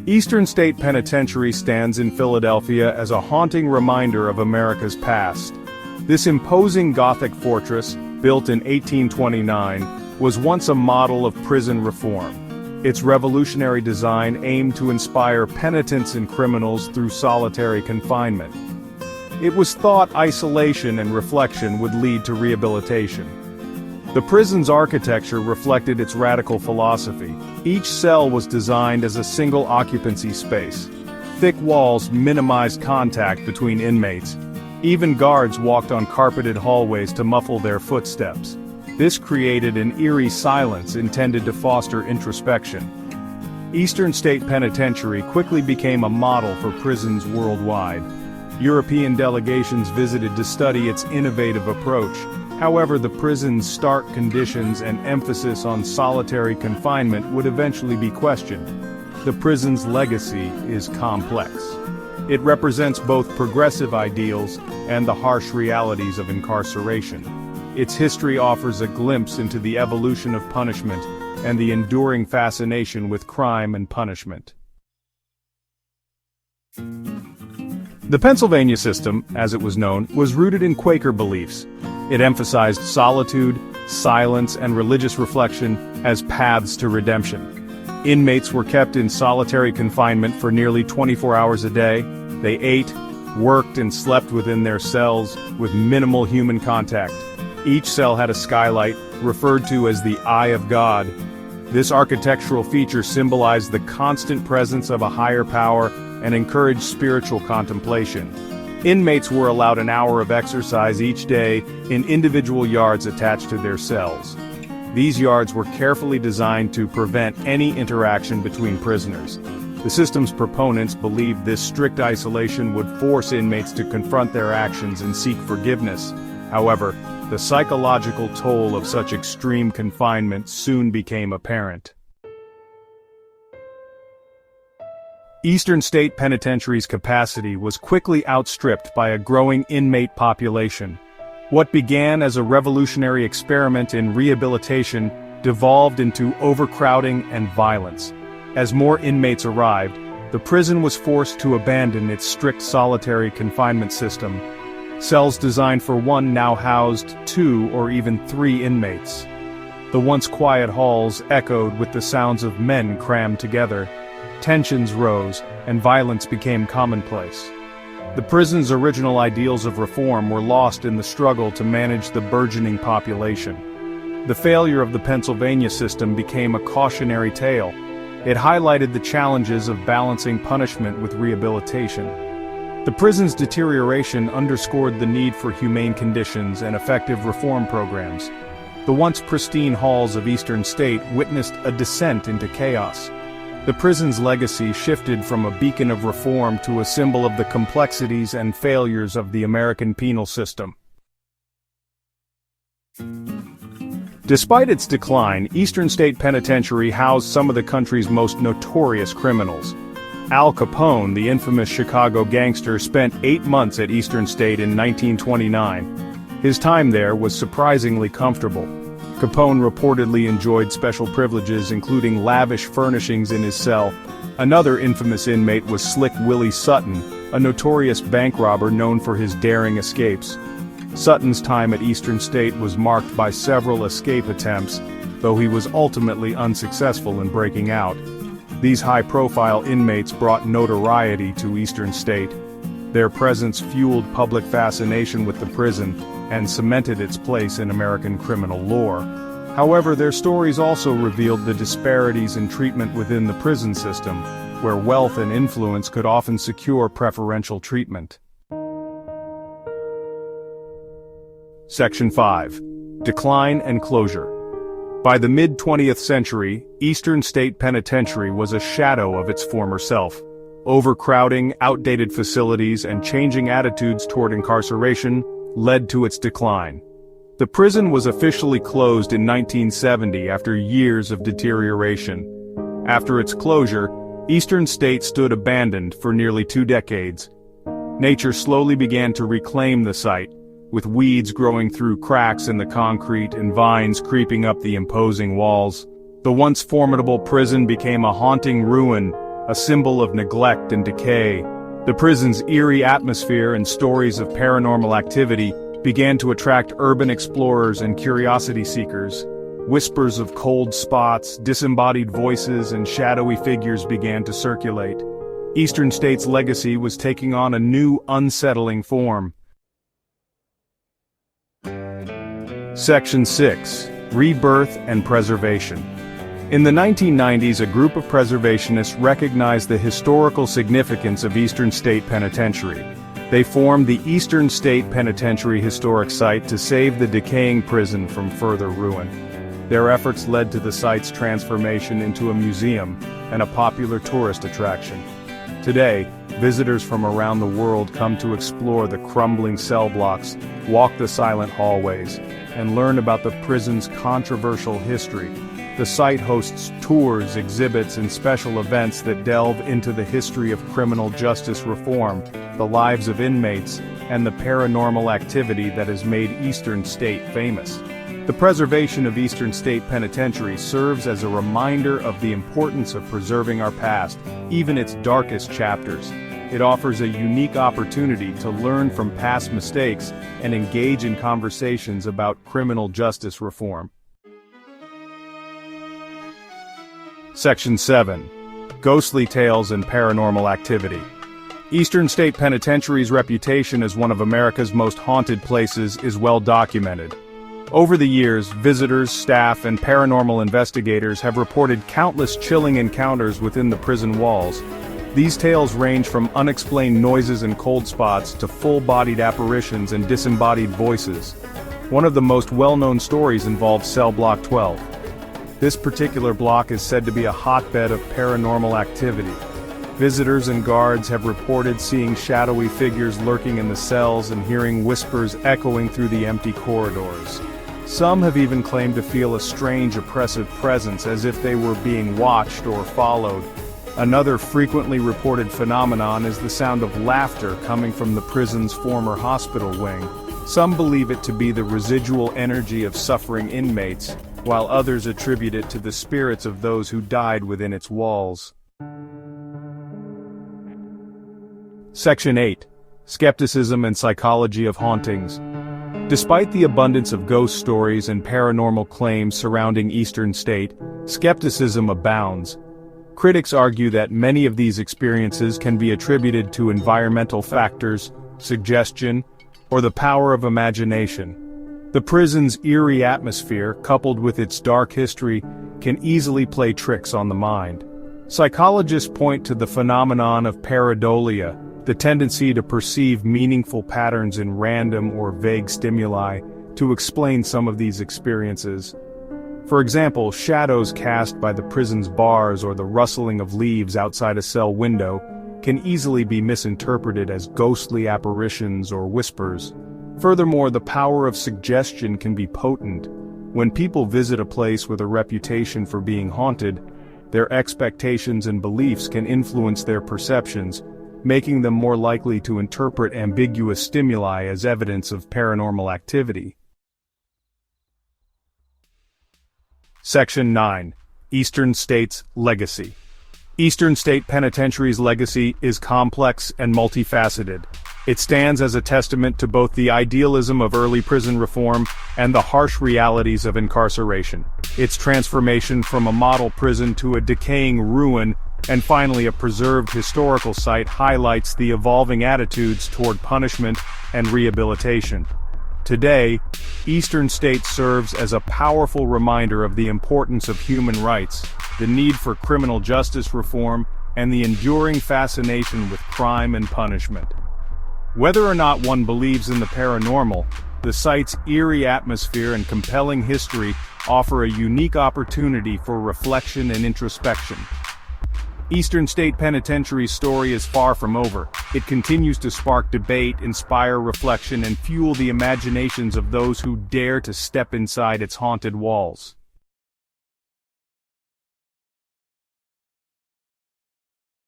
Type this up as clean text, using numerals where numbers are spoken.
Eastern State Penitentiary stands in Philadelphia as a haunting reminder of America's past. This imposing Gothic fortress, built in 1829, was once a model of prison reform. Its revolutionary design aimed to inspire penitents and criminals through solitary confinement. It was thought isolation and reflection would lead to rehabilitation. The prison's architecture reflected its radical philosophy. Each cell was designed as a single occupancy space. Thick walls minimized contact between inmates. Even guards walked on carpeted hallways to muffle their footsteps. This created an eerie silence intended to foster introspection. Eastern State Penitentiary quickly became a model for prisons worldwide. European delegations visited to study its innovative approach. However, the prison's stark conditions and emphasis on solitary confinement would eventually be questioned. The prison's legacy is complex. It represents both progressive ideals and the harsh realities of incarceration. Its history offers a glimpse into the evolution of punishment and the enduring fascination with crime and punishment. The Pennsylvania system, as it was known, was rooted in Quaker beliefs. It emphasized solitude, silence, and religious reflection as paths to redemption. Inmates were kept in solitary confinement for nearly 24 hours a day. They ate, worked, and slept within their cells with minimal human contact. Each cell had a skylight, referred to as the Eye of God. This architectural feature symbolized the constant presence of a higher power and encouraged spiritual contemplation. Inmates were allowed an hour of exercise each day in individual yards attached to their cells. These yards were carefully designed to prevent any interaction between prisoners. The system's proponents believed this strict isolation would force inmates to confront their actions and seek forgiveness. However, the psychological toll of such extreme confinement soon became apparent. Eastern State Penitentiary's capacity was quickly outstripped by a growing inmate population. What began as a revolutionary experiment in rehabilitation devolved into overcrowding and violence. As more inmates arrived, the prison was forced to abandon its strict solitary confinement system. Cells designed for one now housed 2 or even 3 inmates. The once quiet halls echoed with the sounds of men crammed together. Tensions rose, and violence became commonplace. The prison's original ideals of reform were lost in the struggle to manage the burgeoning population. The failure of the Pennsylvania system became a cautionary tale. It highlighted the challenges of balancing punishment with rehabilitation. The prison's deterioration underscored the need for humane conditions and effective reform programs. The once pristine halls of Eastern State witnessed a descent into chaos. The prison's legacy shifted from a beacon of reform to a symbol of the complexities and failures of the American penal system. Despite its decline, Eastern State Penitentiary housed some of the country's most notorious criminals. Al Capone, the infamous Chicago gangster, spent 8 months at Eastern State in 1929. His time there was surprisingly comfortable. Capone reportedly enjoyed special privileges including lavish furnishings in his cell. Another infamous inmate was Slick Willie Sutton, a notorious bank robber known for his daring escapes. Sutton's time at Eastern State was marked by several escape attempts, though he was ultimately unsuccessful in breaking out. These high-profile inmates brought notoriety to Eastern State. Their presence fueled public fascination with the prison and cemented its place in American criminal lore. However, their stories also revealed the disparities in treatment within the prison system, where wealth and influence could often secure preferential treatment. Section 5. Decline and Closure. By the mid-20th century, Eastern State Penitentiary was a shadow of its former self. Overcrowding, outdated facilities, and changing attitudes toward incarceration led to its decline. The prison was officially closed in 1970 after years of deterioration. After its closure, Eastern State stood abandoned for nearly 2 decades. Nature slowly began to reclaim the site, with weeds growing through cracks in the concrete and vines creeping up the imposing walls. The once formidable prison became a haunting ruin, a symbol of neglect and decay. The prison's eerie atmosphere and stories of paranormal activity began to attract urban explorers and curiosity seekers. Whispers of cold spots, disembodied voices, and shadowy figures began to circulate. Eastern State's legacy was taking on a new, unsettling form. Section 6. Rebirth and Preservation. In the 1990s, a group of preservationists recognized the historical significance of Eastern State Penitentiary. They formed the Eastern State Penitentiary Historic Site to save the decaying prison from further ruin. Their efforts led to the site's transformation into a museum and a popular tourist attraction. Today, visitors from around the world come to explore the crumbling cell blocks, walk the silent hallways, and learn about the prison's controversial history. The site hosts tours, exhibits, and special events that delve into the history of criminal justice reform, the lives of inmates, and the paranormal activity that has made Eastern State famous. The preservation of Eastern State Penitentiary serves as a reminder of the importance of preserving our past, even its darkest chapters. It offers a unique opportunity to learn from past mistakes and engage in conversations about criminal justice reform. Section 7. Ghostly Tales and Paranormal Activity. Eastern State Penitentiary's reputation as one of America's most haunted places is well documented. Over the years, visitors, staff, and paranormal investigators have reported countless chilling encounters within the prison walls. These tales range from unexplained noises and cold spots to full-bodied apparitions and disembodied voices. One of the most well-known stories involves Cell Block 12. This particular block is said to be a hotbed of paranormal activity. Visitors and guards have reported seeing shadowy figures lurking in the cells and hearing whispers echoing through the empty corridors. Some have even claimed to feel a strange oppressive presence as if they were being watched or followed. Another frequently reported phenomenon is the sound of laughter coming from the prison's former hospital wing. Some believe it to be the residual energy of suffering inmates, while others attribute it to the spirits of those who died within its walls. Section 8. Skepticism and Psychology of Hauntings. Despite the abundance of ghost stories and paranormal claims surrounding Eastern State, skepticism abounds. Critics argue that many of these experiences can be attributed to environmental factors, suggestion, or the power of imagination. The prison's eerie atmosphere, coupled with its dark history, can easily play tricks on the mind. Psychologists point to the phenomenon of pareidolia, the tendency to perceive meaningful patterns in random or vague stimuli, to explain some of these experiences. For example, shadows cast by the prison's bars or the rustling of leaves outside a cell window can easily be misinterpreted as ghostly apparitions or whispers. Furthermore, the power of suggestion can be potent. When people visit a place with a reputation for being haunted, their expectations and beliefs can influence their perceptions, making them more likely to interpret ambiguous stimuli as evidence of paranormal activity. Section 9. Eastern State's Legacy. Eastern State Penitentiary's legacy is complex and multifaceted. It stands as a testament to both the idealism of early prison reform and the harsh realities of incarceration. Its transformation from a model prison to a decaying ruin and finally a preserved historical site highlights the evolving attitudes toward punishment and rehabilitation. Today, Eastern State serves as a powerful reminder of the importance of human rights, the need for criminal justice reform, and the enduring fascination with crime and punishment. Whether or not one believes in the paranormal, the site's eerie atmosphere and compelling history offer a unique opportunity for reflection and introspection. Eastern State Penitentiary's story is far from over. It continues to spark debate, inspire reflection, and fuel the imaginations of those who dare to step inside its haunted walls.